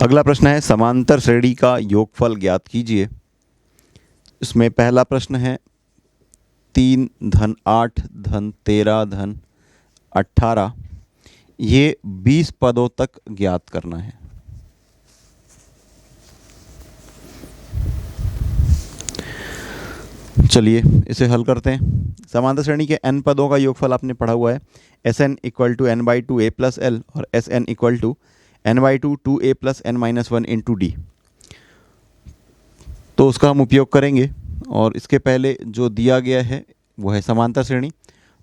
अगला प्रश्न है समांतर श्रेणी का योगफल ज्ञात कीजिए। इसमें पहला प्रश्न है 3 धन 8 धन 13 धन 18, ये 20 पदों तक ज्ञात करना है। चलिए इसे हल करते हैं। समांतर श्रेणी के n पदों का योगफल आपने पढ़ा हुआ है, Sn equal to n by two a plus l और Sn equal to n by two 2a plus n minus 1 into D. तो उसका हम उपयोग करेंगे और इसके पहले जो दिया गया है वो है समांतर श्रेणी।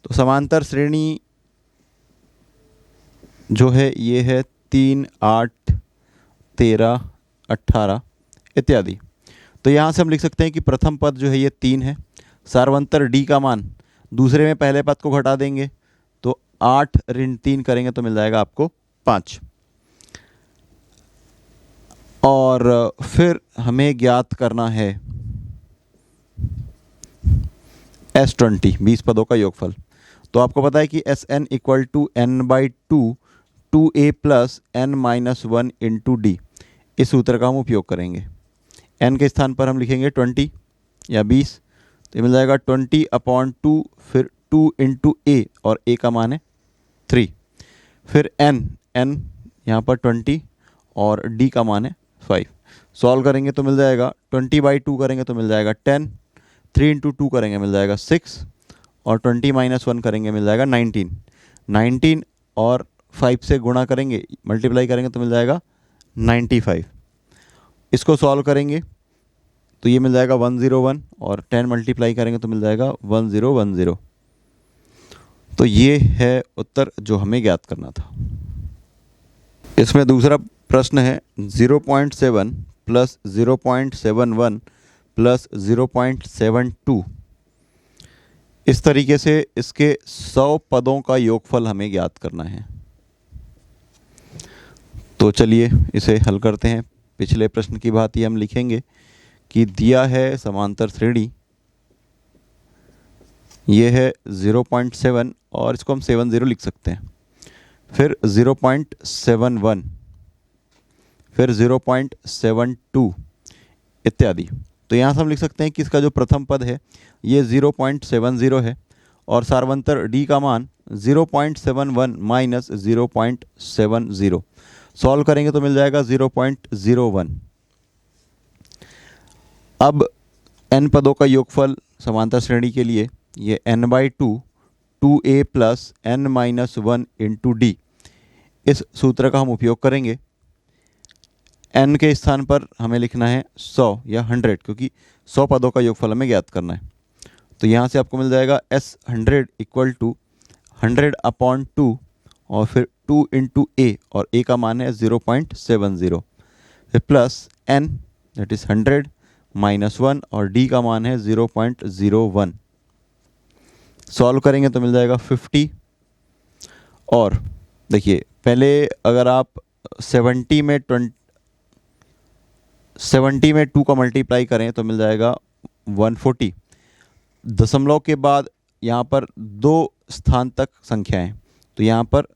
तो समांतर श्रेणी जो है ये है 3, 8, 13, 18 इत्यादि। तो यहाँ से हम लिख सकते हैं कि प्रथम पद जो है ये 3 है, सार्वंतर डी का मान दूसरे में पहले पद को घटा देंगे तो 8 ऋण 3 करेंगे तो मिल जाएगा आपको 5। और फिर हमें ज्ञात करना है S20 20 पदों का योगफल। तो आपको पता है कि Sn equal to n by two 2a plus n minus 1 into D. इस सूत्र का हम उपयोग करेंगे। n के स्थान पर हम लिखेंगे 20 या 20, तो मिल जाएगा 20 अपॉन 2, फिर 2 इंटू a और a का मान है 3, फिर n यहाँ पर 20 और d का मान है 5। सॉल्व करेंगे तो मिल जाएगा 20 बाई 2 करेंगे तो मिल जाएगा 10, 3 इंटू 2 करेंगे मिल जाएगा 6 और 20 माइनस 1 करेंगे मिल जाएगा 19। 19 और 5 से गुणा करेंगे, मल्टीप्लाई करेंगे तो मिल जाएगा 95। इसको सॉल्व करेंगे तो ये मिल जाएगा 101 और 10 मल्टीप्लाई करेंगे तो मिल जाएगा 1010। तो ये है उत्तर जो हमें ज्ञात करना था। इसमें दूसरा प्रश्न है 0.7 प्लस 0.71 प्लस 0.72। इस तरीके से इसके 100 पदों का योगफल हमें ज्ञात करना है। तो चलिए इसे हल करते हैं। पिछले प्रश्न की भांति हम लिखेंगे कि दिया है समांतर श्रेणी, ये है 0.7 और इसको हम 70 लिख सकते हैं, फिर 0.71, फिर 0.72 इत्यादि। तो यहाँ से हम लिख सकते हैं कि इसका जो प्रथम पद है ये 0.70 है और सार्वंतर d का मान 0.71 माइनस 0.70। सॉल्व करेंगे तो मिल जाएगा 0.01। अब n पदों का योगफल समांतर श्रेणी के लिए ये n by two 2a plus n minus 1 into D. इस सूत्र का हम उपयोग करेंगे। n के स्थान पर हमें लिखना है 100 या 100, क्योंकि 100 पदों का योगफल हमें ज्ञात करना है। तो यहाँ से आपको मिल जाएगा S100 इक्वल टू 100 अपॉन 2 और फिर 2 इंटू a और a का मान है 0.70, फिर plus n that is 100 minus 1 और d का मान है 0.01। सॉल्व करेंगे तो मिल जाएगा 50। और देखिए पहले अगर आप 70 में 2 का मल्टीप्लाई करें तो मिल जाएगा 140। दशमलव के बाद यहाँ पर 2 स्थान तक संख्याएं, तो यहाँ पर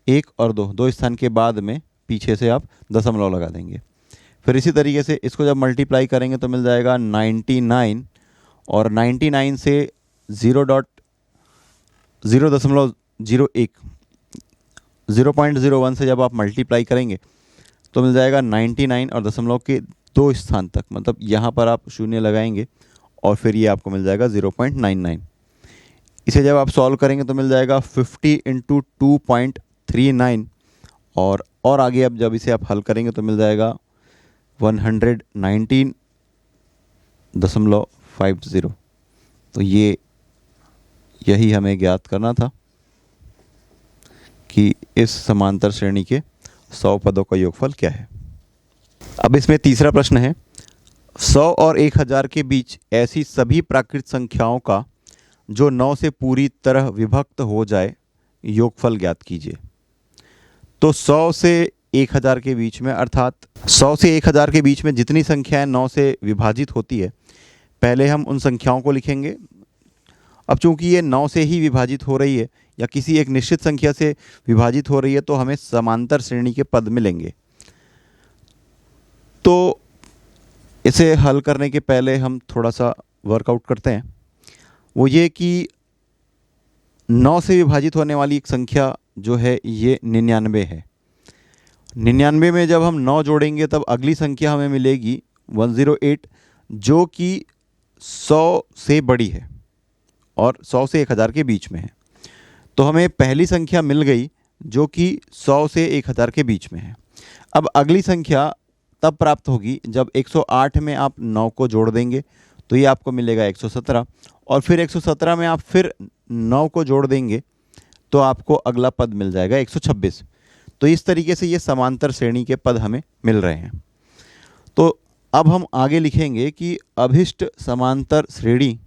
1 और 2 स्थान के बाद में पीछे से आप दशमलव लगा देंगे। फिर इसी तरीके से इसको जब मल्टीप्लाई करेंगे तो मिल जाएगा 99 और 99 से 0.01 से जब आप मल्टीप्लाई करेंगे तो मिल जाएगा 99 और दशमलव के 2 स्थान तक, मतलब यहाँ पर आप शून्य लगाएंगे और फिर ये आपको मिल जाएगा 0.99। इसे जब आप सॉल्व करेंगे तो मिल जाएगा 50 इंटू 2.39 और आगे अब जब इसे आप हल करेंगे तो मिल जाएगा 119.50। तो यही हमें ज्ञात करना था कि इस समांतर श्रेणी के 100 पदों का योगफल क्या है। अब इसमें तीसरा प्रश्न है 100 और 1000 के बीच ऐसी सभी प्राकृत संख्याओं का जो 9 से पूरी तरह विभक्त हो जाए योगफल ज्ञात कीजिए। तो 100 से 1000 के बीच में, अर्थात 100 से 1000 के बीच में जितनी संख्याएं 9 से विभाजित होती है, पहले हम उन संख्याओं को लिखेंगे। अब चूंकि ये 9 से ही विभाजित हो रही है या किसी एक निश्चित संख्या से विभाजित हो रही है तो हमें समांतर श्रेणी के पद मिलेंगे। तो इसे हल करने के पहले हम थोड़ा सा वर्कआउट करते हैं। वो ये कि 9 से विभाजित होने वाली एक संख्या जो है ये 99 है। 99 में जब हम 9 जोड़ेंगे तब अगली संख्या हमें मिलेगी 108, जो कि 100 से बड़ी है और 100 से 1000 के बीच में है। तो हमें पहली संख्या मिल गई जो कि 100 से 1000 के बीच में है। अब अगली संख्या तब प्राप्त होगी जब 108 में आप 9 को जोड़ देंगे तो ये आपको मिलेगा 117, और फिर 117 में आप फिर 9 को जोड़ देंगे तो आपको अगला पद मिल जाएगा 126। तो इस तरीके से ये समांतर श्रेणी के पद हमें मिल रहे हैं। तो अब हम आगे लिखेंगे कि अभिष्ट समांतर श्रेणी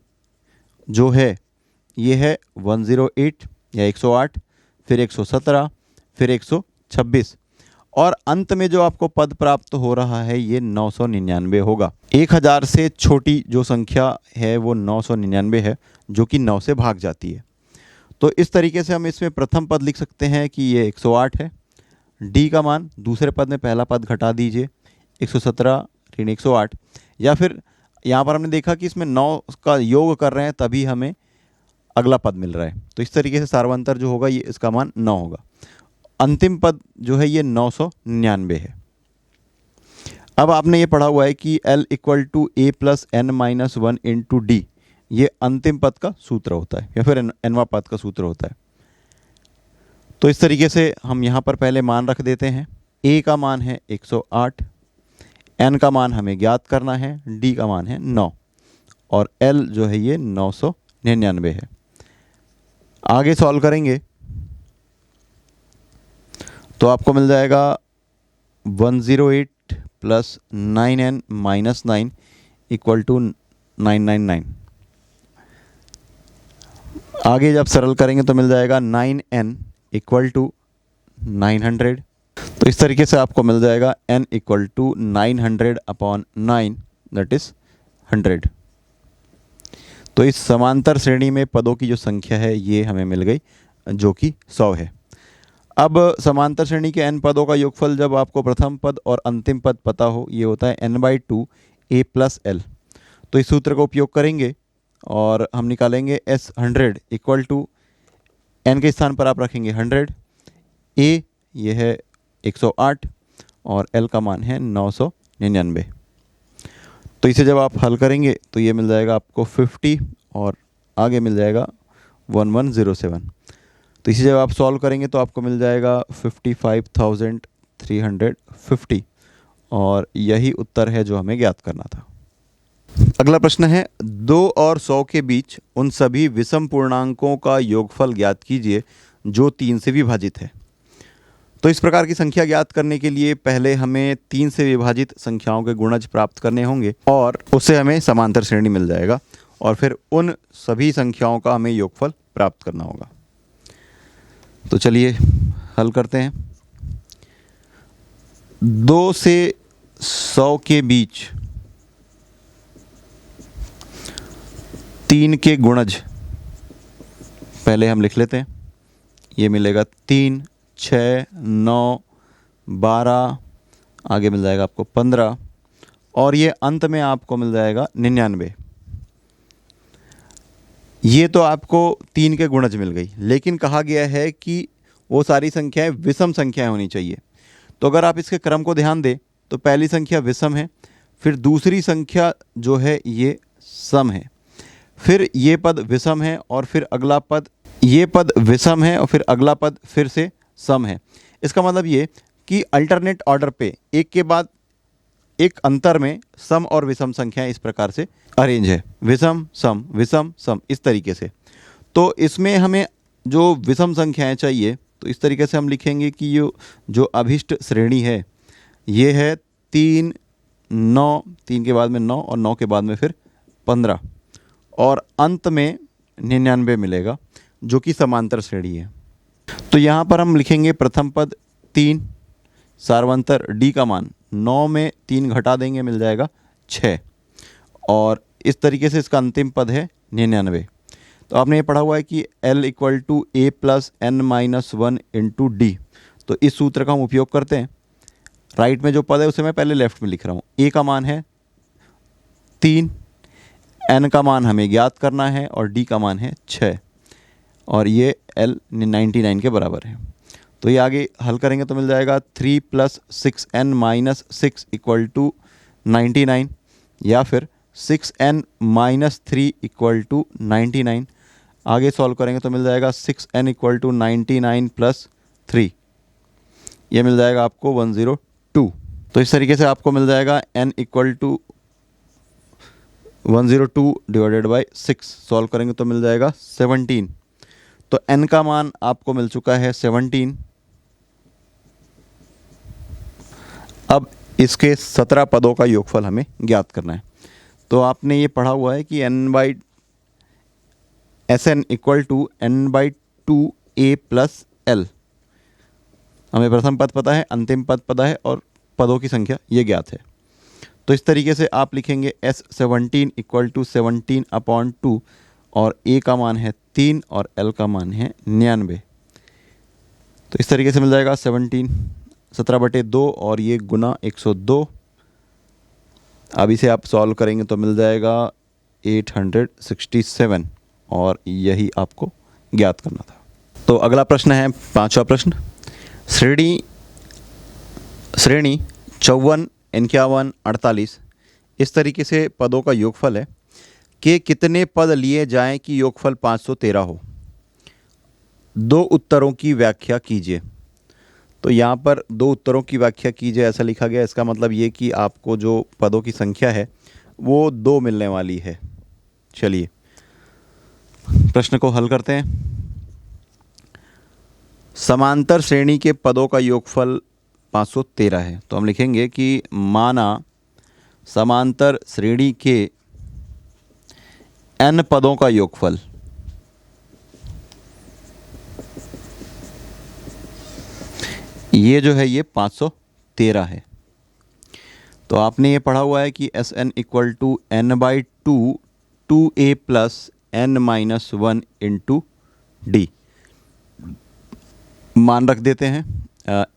जो है ये है 108 या 108, फिर 117, फिर 126, और अंत में जो आपको पद प्राप्त हो रहा है ये 999 होगा। 1000 से छोटी जो संख्या है वो 999 है, जो कि 9 से भाग जाती है। तो इस तरीके से हम इसमें प्रथम पद लिख सकते हैं कि ये 108 है। डी का मान दूसरे पद में पहला पद घटा दीजिए, 117 ऋण 108, या फिर यहाँ पर हमने देखा कि इसमें 9 का योग कर रहे हैं तभी हमें अगला पद मिल रहा है। तो इस तरीके से सार्वंतर जो होगा ये इसका मान 9 होगा। अंतिम पद जो है ये 999 है। अब आपने ये पढ़ा हुआ है कि L = A + n-1 × D, ये अंतिम पद का सूत्र होता है या फिर nवां पद का सूत्र होता है। तो इस तरीके से हम यहाँ पर पहले मान रख देते हैं। A का मान है 108, n का मान हमें ज्ञात करना है, D का मान है 9, और L जो है ये 999 है। आगे सॉल्व करेंगे तो आपको मिल जाएगा 108 + 9n - 9 = 999। आगे जब सरल करेंगे तो मिल जाएगा 9n = 900। तो इस तरीके से आपको मिल जाएगा n = 900/9, दैट इज़ 100। तो इस समांतर श्रेणी में पदों की जो संख्या है ये हमें मिल गई, जो कि 100 है। अब समांतर श्रेणी के n पदों का योगफल जब आपको प्रथम पद और अंतिम पद पता हो, ये होता है n/2 a + l। तो इस सूत्र का उपयोग करेंगे और हम निकालेंगे S100 = n के स्थान पर आप रखेंगे 100, a ये है 108 और l का मान है 999। तो इसे जब आप हल करेंगे तो ये मिल जाएगा आपको 50 और आगे मिल जाएगा 1107। तो इसे जब आप सॉल्व करेंगे तो आपको मिल जाएगा 55,350, और यही उत्तर है जो हमें ज्ञात करना था। अगला प्रश्न है 2 और 100 के बीच उन सभी विषम पूर्णांकों का योगफल ज्ञात कीजिए जो 3 से विभाजित है। तो इस प्रकार की संख्या ज्ञात करने के लिए पहले हमें 3 से विभाजित संख्याओं के गुणज प्राप्त करने होंगे और उससे हमें समांतर श्रेणी मिल जाएगा, और फिर उन सभी संख्याओं का हमें योगफल प्राप्त करना होगा। तो चलिए हल करते हैं। 2 से 100 के बीच 3 के गुणज पहले हम लिख लेते हैं। ये मिलेगा 3, 6, 9, 12, आगे मिल जाएगा आपको 15, और ये अंत में आपको मिल जाएगा 99। ये तो आपको 3 के गुणज मिल गई, लेकिन कहा गया है कि वो सारी संख्याएं विषम संख्याएं होनी चाहिए। तो अगर आप इसके क्रम को ध्यान दें तो पहली संख्या विषम है, फिर दूसरी संख्या जो है ये सम है, फिर ये पद विषम है, और फिर अगला पद ये पद विषम है, और फिर अगला पद फिर से सम है। इसका मतलब ये कि अल्टरनेट ऑर्डर पे एक के बाद एक अंतर में सम और विषम संख्याएं इस प्रकार से अरेंज है, विषम सम, इस तरीके से। तो इसमें हमें जो विषम संख्याएं चाहिए, तो इस तरीके से हम लिखेंगे कि ये जो अभिष्ट श्रेणी है ये है 3, 9, 3 के बाद में 9 और 9 के बाद में फिर 15, और अंत में 99 मिलेगा, जो कि समांतर श्रेणी है। तो यहाँ पर हम लिखेंगे प्रथम पद 3, सार्वंतर D का मान 9 में 3 घटा देंगे मिल जाएगा 6, और इस तरीके से इसका अंतिम पद है 99। तो आपने ये पढ़ा हुआ है कि L = A + n - 1 × D। तो इस सूत्र का हम उपयोग करते हैं। राइट में जो पद है उसे मैं पहले लेफ्ट में लिख रहा हूँ। ए का मान है 3, एन का मान हमें ज्ञात करना है और डी का मान है 6 और ये एल 99 के बराबर है। तो ये आगे हल करेंगे तो मिल जाएगा 3 + 6n - 6 = 99 या फिर 6n - 3 = 99। आगे सॉल्व करेंगे तो मिल जाएगा 6n = 99 + 3, ये मिल जाएगा आपको 102। तो इस तरीके से आपको मिल जाएगा n = 102 / 6। सॉल्व करेंगे तो मिल जाएगा 17। तो n का मान आपको मिल चुका है 17। अब इसके 17 पदों का योगफल हमें ज्ञात करना है। तो आपने ये पढ़ा हुआ है कि Sn = n/2a + l। हमें प्रथम पद पता है, अंतिम पद पता है और पदों की संख्या ये ज्ञात है। तो इस तरीके से आप लिखेंगे S17 = 17/2 और a का मान है 3 और l का मान है 99। तो इस तरीके से मिल जाएगा 17/2 और ये गुना 102। अब इसे आप सॉल्व करेंगे तो मिल जाएगा 867 और यही आपको ज्ञात करना था। तो अगला प्रश्न है 5वां प्रश्न। श्रेणी 54, 51, 48 इस तरीके से पदों का योगफल है कि कितने पद लिए जाएं कि योगफल 513 हो। 2 उत्तरों की व्याख्या कीजिए। तो यहाँ पर 2 उत्तरों की व्याख्या कीजिए ऐसा लिखा गया। इसका मतलब ये कि आपको जो पदों की संख्या है वो 2 मिलने वाली है। चलिए प्रश्न को हल करते हैं। समांतर श्रेणी के पदों का योगफल 513 है। तो हम लिखेंगे कि माना समांतर श्रेणी के n पदों का योगफल ये जो है ये 513 है। तो आपने ये पढ़ा हुआ है कि Sn = n/2 2a + n - 1 * d। मान रख देते हैं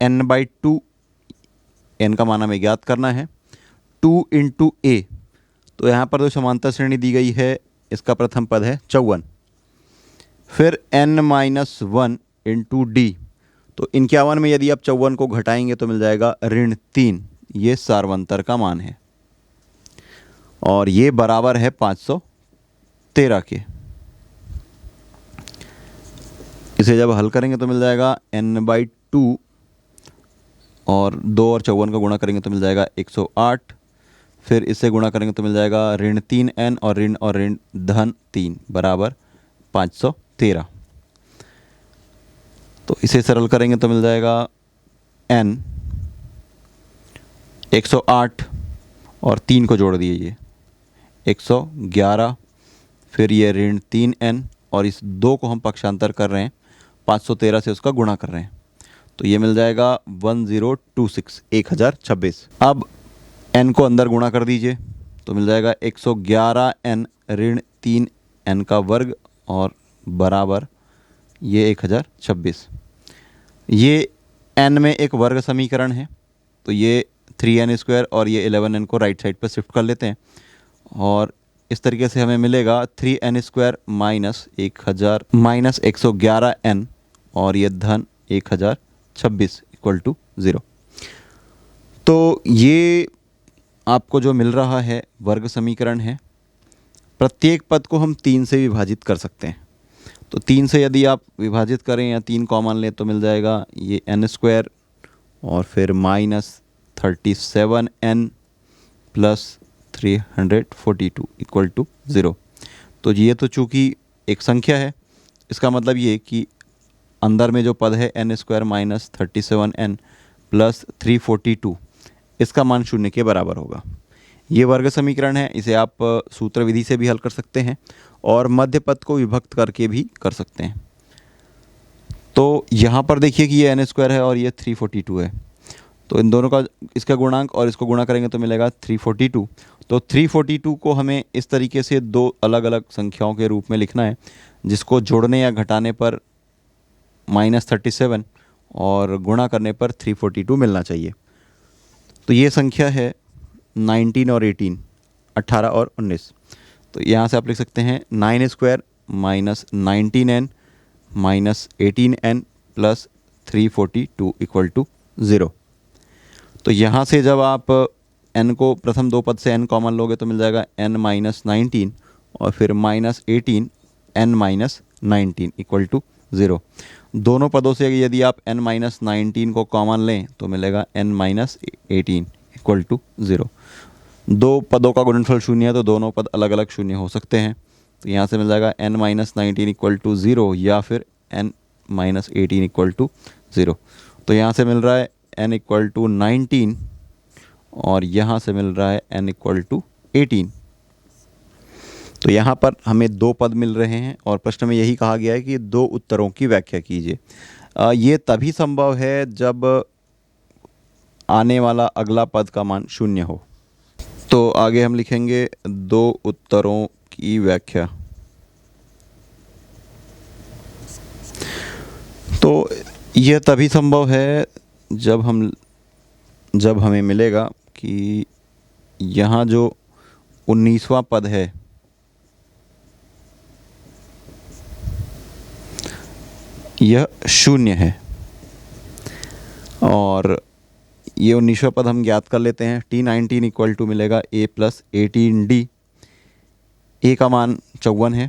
n/2, n का मान हमें ज्ञात करना है, 2 × a। तो यहाँ पर जो समांतर श्रेणी दी गई है इसका प्रथम पद है 54, फिर n - 1 × d। तो 51 में यदि आप 54 को घटाएंगे तो मिल जाएगा -3। ये सार्वंतर का मान है और ये बराबर है 513 के। इसे जब हल करेंगे तो मिल जाएगा n/2 और 2 और 54 का गुणा करेंगे तो मिल जाएगा 108। फिर इससे गुणा करेंगे तो मिल जाएगा -3n और -3 बराबर 513। तो इसे सरल करेंगे तो मिल जाएगा n 108 और 3 को जोड़ दीजिए 111, फिर ये -3n और इस 2 को हम पक्षांतर कर रहे हैं 513 से उसका गुणा कर रहे हैं। तो ये मिल जाएगा 1026। अब n को अंदर गुणा कर दीजिए तो मिल जाएगा 111n - 3n का वर्ग और बराबर ये 1026। ये n में एक वर्ग समीकरण है तो ये 3n² और ये 11n को राइट साइड पर शिफ्ट कर लेते हैं और इस तरीके से हमें मिलेगा 3n² - 111n और ये धन 1026 = 0। तो ये आपको जो मिल रहा है वर्ग समीकरण है। प्रत्येक पद को हम 3 से विभाजित कर सकते हैं। तो 3 से यदि आप विभाजित करें या 3 कॉमन लें तो मिल जाएगा ये n² और फिर -37n + 342 = 0। तो ये तो चूँकि एक संख्या है, इसका मतलब ये कि अंदर में जो पद है n² - 37n + 342 इसका मान 0 के बराबर होगा। ये वर्ग समीकरण है, इसे आप सूत्र विधि से भी हल कर सकते हैं और मध्य पद को विभक्त करके भी कर सकते हैं। तो यहाँ पर देखिए कि ये n² है और ये 342 है। तो इन दोनों का इसका गुणांक और इसको गुणा करेंगे तो मिलेगा 342। तो 342 को हमें इस तरीके से 2 अलग अलग संख्याओं के रूप में लिखना है जिसको जोड़ने या घटाने पर -37 और गुणा करने पर 342 मिलना चाहिए। तो ये संख्या है 19 और 18, 18 और 19। तो यहाँ से आप लिख सकते हैं 9² minus 19n minus 18n plus 342 equal to 0। तो यहाँ से जब आप n को प्रथम दो पद से n कॉमन लोगे तो मिल जाएगा n माइनस 19 और फिर minus 18 n minus 19 equal to 0। दोनों पदों से यदि आप n माइनस 19 को कॉमन लें तो मिलेगा n माइनस 18 इक्वल टू 0। दो पदों का गुणनफल शून्य है तो दोनों पद अलग अलग शून्य हो सकते हैं। तो यहाँ से मिल जाएगा n माइनस 19 इक्वल टू 0 या फिर n माइनस 18 इक्वल टू 0। तो यहाँ से मिल रहा है n इक्वल टू 19 और यहाँ से मिल रहा है n इक्वल टू 18। तो यहाँ पर हमें दो पद मिल रहे हैं और प्रश्न में यही कहा गया है कि दो उत्तरों की व्याख्या कीजिए। ये तभी संभव है जब आने वाला अगला पद का मान शून्य हो। तो आगे हम लिखेंगे दो उत्तरों की व्याख्या। तो यह तभी संभव है जब हमें मिलेगा कि यहाँ जो 19वां पद है यह शून्य है और ये 19वां पद हम ज्ञात कर लेते हैं। T19 इक्वल टू मिलेगा a प्लस 18d। a का मान 54 है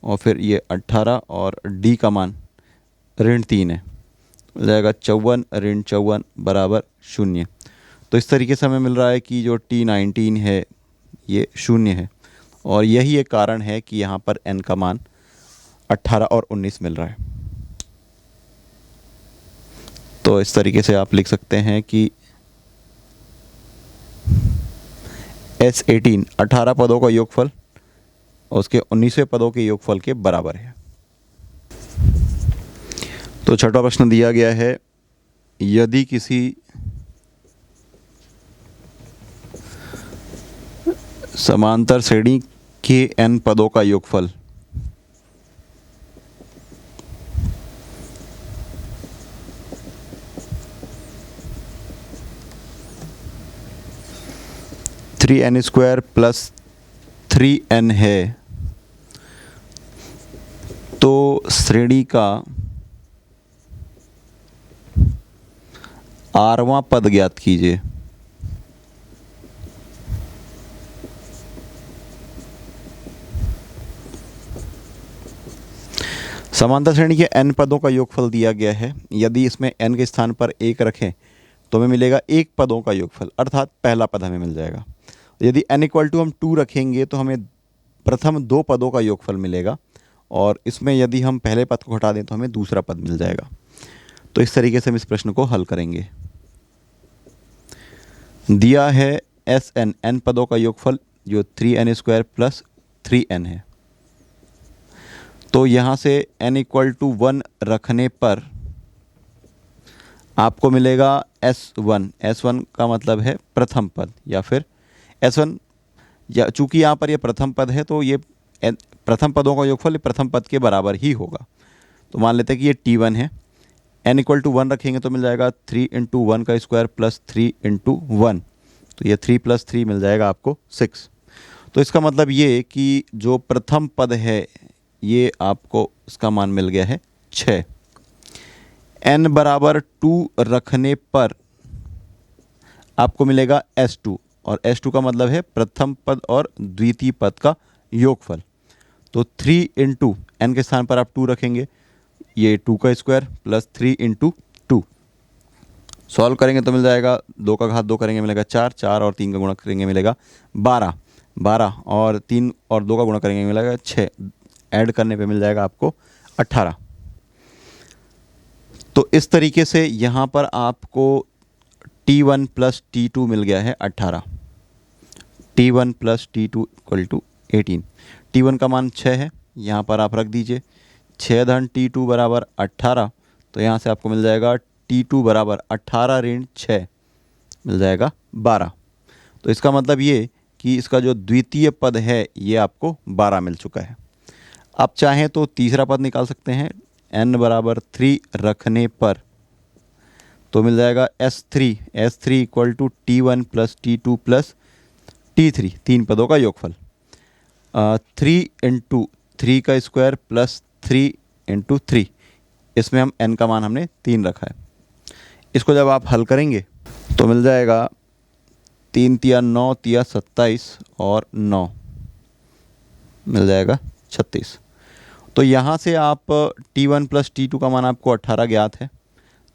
और फिर ये 18 और d का मान ऋण 3 है, मिल जाएगा 54 ऋण 54 बराबर 0। तो इस तरीके से हमें मिल रहा है कि जो T19 है ये शून्य है और यही एक कारण है कि यहाँ पर n का मान 18 और 19 मिल रहा है। तो इस तरीके से आप लिख सकते हैं कि S18 18 पदों का योगफल और उसके 19वें पदों के योगफल के बराबर है। तो छठवां प्रश्न दिया गया है, यदि किसी समांतर श्रेणी के n पदों का योगफल n² प्लस 3n है तो श्रेणी का rवां पद ज्ञात कीजिए। समांतर श्रेणी के n पदों का योगफल दिया गया है। यदि इसमें n के स्थान पर 1 रखें तो हमें मिलेगा 1 पदों का योगफल, अर्थात पहला पद हमें मिल जाएगा। यदि n इक्वल टू हम 2 रखेंगे तो हमें प्रथम दो पदों का योगफल मिलेगा और इसमें यदि हम पहले पद को हटा दें तो हमें दूसरा पद मिल जाएगा। तो इस तरीके से हम इस प्रश्न को हल करेंगे। दिया है Sn n पदों का योगफल जो 3n² प्लस 3n है। तो यहाँ से n इक्वल टू 1 रखने पर आपको मिलेगा S1। S1 का मतलब है प्रथम पद या फिर S1, या चूँकि यहाँ पर ये प्रथम पद है तो ये प्रथम पदों का योगफल प्रथम पद के बराबर ही होगा। तो मान लेते हैं कि ये T1 है। n इक्वल टू 1 रखेंगे तो मिल जाएगा 3 × 1 का स्क्वायर प्लस 3 × 1। तो ये 3 + 3 मिल जाएगा आपको 6। तो इसका मतलब ये कि जो प्रथम पद है ये आपको इसका मान मिल गया है 6। n बराबर 2 रखने पर आपको मिलेगा S2 और S2 का मतलब है प्रथम पद और द्वितीय पद का योगफल। तो 3 × n के स्थान पर आप 2 रखेंगे, ये 2 का स्क्वायर प्लस 3 × 2। सॉल्व करेंगे तो मिल जाएगा 2 का घात 2 करेंगे मिलेगा 4, 4 और 3 का गुणा करेंगे मिलेगा 12, 12 और 3 और 2 का गुणा करेंगे मिलेगा 6, ऐड करने पे मिल जाएगा आपको 18। तो इस तरीके से यहाँ पर आपको T1 + T2 मिल गया है 18। T1 + T2 = 18। T1 का मान 6 है, यहाँ पर आप रख दीजिए। 6 धन T2 बराबर 18। तो यहाँ से आपको मिल जाएगा T2 बराबर 18 ऋण 6 मिल जाएगा 12। तो इसका मतलब ये कि इसका जो द्वितीय पद है ये आपको 12 मिल चुका है। आप चाहें तो तीसरा पद निकाल सकते हैं। n बराबर 3 रखने पर तो मिल जाएगा S3 equal to T1 plus T2 plus T3, 3 पदों का योगफल। 3 इंटू 3 का स्क्वायर प्लस 3 इंटू 3, इसमें हम n का मान हमने 3 रखा है। इसको जब आप हल करेंगे तो मिल जाएगा 3 तिया 9 तिया 27 और 9 मिल जाएगा 36। तो यहाँ से आप T1 प्लस T2 का मान आपको 18 ज्ञात है,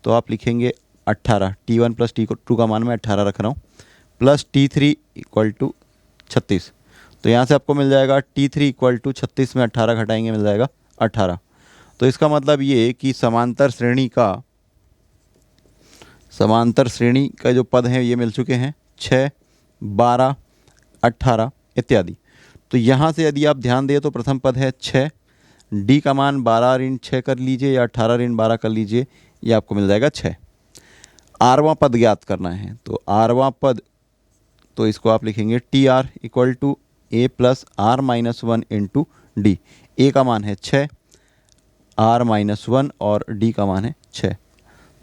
तो आप लिखेंगे 18, T1 प्लस T2 का मान मैं 18 रख रहा हूँ, प्लस T3 इक्वल टू 36। तो यहाँ से आपको मिल जाएगा T3 इक्वल टू 36 में 18 घटाएंगे मिल जाएगा 18। तो इसका मतलब ये कि समांतर श्रेणी का जो पद हैं ये मिल चुके हैं 6, 12, 18 इत्यादि। तो यहाँ से यदि आप ध्यान दें तो प्रथम पद है 6, डी का मान 12 ऋण 6 कर लीजिए या 18 ऋण 12 कर लीजिए, ये आपको मिल जाएगा 6। आरवां पद ज्ञात करना है, तो आरवां पद, तो इसको आप लिखेंगे T R equal to A plus R minus 1 into D. A का मान है 6, आर माइनस 1 और डी का मान है 6।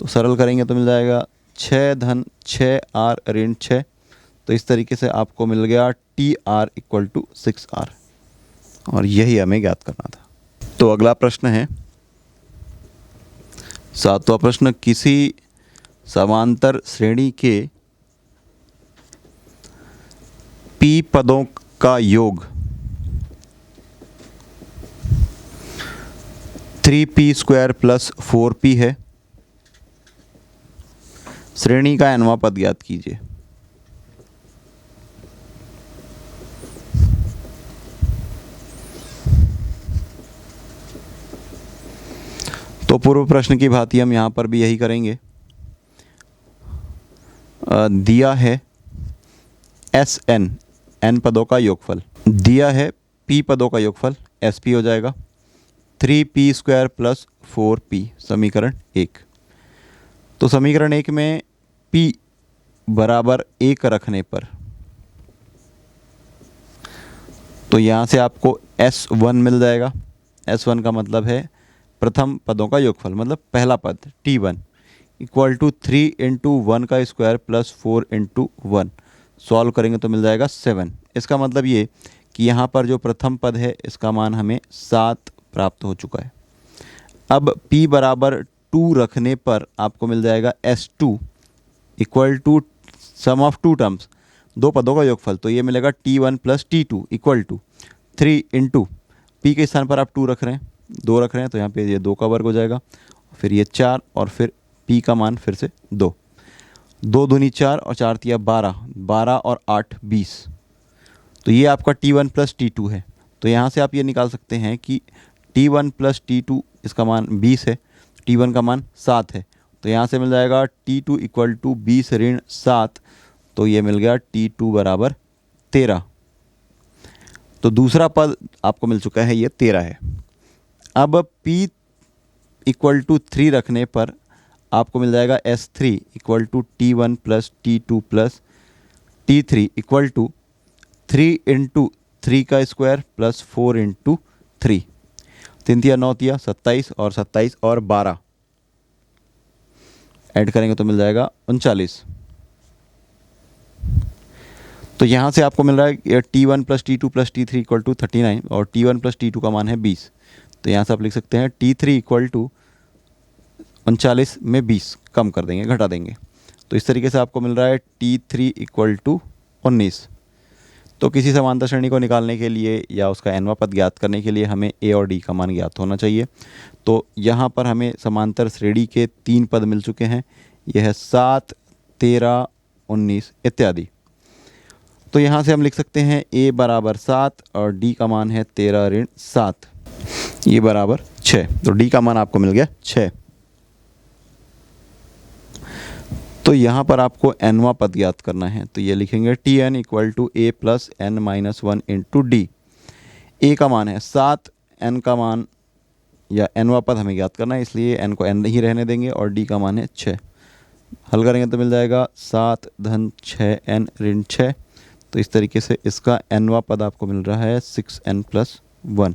तो सरल करेंगे तो मिल जाएगा 6 धन 6 आर ऋण 6। तो इस तरीके से आपको मिल गया T R equal to 6 R, और यही हमें ज्ञात करना था। तो अगला प्रश्न है 7वां प्रश्न, किसी समांतर श्रेणी के P पदों का योग 3p स्क्वायर प्लस 4p है। श्रेणी का nवां पद ज्ञात कीजिए। तो पूर्व प्रश्न की भांति हम यहाँ पर भी यही करेंगे। दिया है Sn, n पदों का योगफल, दिया है p पदों का योगफल, sp हो जाएगा 3p स्क्वायर प्लस 4p, समीकरण 1। तो समीकरण 1 में p बराबर 1 रखने पर तो यहाँ से आपको S1 मिल जाएगा। S1 का मतलब है प्रथम पदों का योगफल, मतलब पहला पद T1 इक्वल टू 3 इंटू 1 का स्क्वायर प्लस 4 इंटू 1। सॉल्व करेंगे तो मिल जाएगा 7। इसका मतलब ये कि यहाँ पर जो प्रथम पद है इसका मान हमें 7 प्राप्त हो चुका है। अब P बराबर 2 रखने पर आपको मिल जाएगा S2 equal to sum of two terms, 2 पदों का योगफल। तो ये मिलेगा T1 plus T2 equal to 3 into P के स्थान पर आप 2 रख रहे हैं, 2 रख रहे हैं, तो यहाँ पे ये 2 का वर्ग हो जाएगा, फिर ये 4 और फिर P का मान फिर से 2, 2 दूनी 4 और 4 तिया 12, 12 और 8 20। तो ये आपका T1 प्लस T2 है। तो यहाँ से आप ये निकाल सकते हैं कि T1 प्लस T2 इसका मान 20 है, T1 का मान 7 है। तो यहाँ से मिल जाएगा T2 इक्वल टू 20 ऋण 7, तो ये मिल गया T2 बराबर 13। तो दूसरा पद आपको मिल चुका है, ये 13 है। अब P इक्वल टू 3 रखने पर आपको मिल जाएगा S3 equal to T1 plus T2 plus T3 equal to 3 into 3 का स्क्वायर प्लस 4 इंटू 3, 3 तिया 9 तिया 27 और 27 और 12 ऐड करेंगे तो मिल जाएगा 39। तो यहाँ से आपको मिल रहा है T1 plus T2 plus T3 equal to 39 और T1 प्लस T2 का मान है 20। तो यहाँ से आप लिख सकते हैं T3 इक्वल टू 39 में 20 कम कर देंगे, घटा देंगे। तो इस तरीके से आपको मिल रहा है T3 इक्वल टू 19। तो किसी समांतर श्रेणी को निकालने के लिए या उसका nवां पद ज्ञात करने के लिए हमें A और D का मान ज्ञात होना चाहिए। तो यहाँ पर हमें समांतर श्रेणी के 3 पद मिल चुके हैं, यह है 7, 13, 19 इत्यादि। तो यहाँ से हम लिख सकते हैं A बराबर 7 और D का मान है 13 ऋण 7, ये बराबर 6। तो D का मान आपको मिल गया 6। तो यहाँ पर आपको nवां पद ज्ञात करना है, तो ये लिखेंगे Tn equal to A plus n minus 1 into D. A का मान है 7, n का मान या nवां पद हमें ज्ञात करना है, इसलिए n को n ही रहने देंगे और D का मान है 6। हल करेंगे तो मिल जाएगा 7 धन 6n ऋण 6। तो इस तरीके से इसका nवां पद आपको मिल रहा है 6n प्लस 1।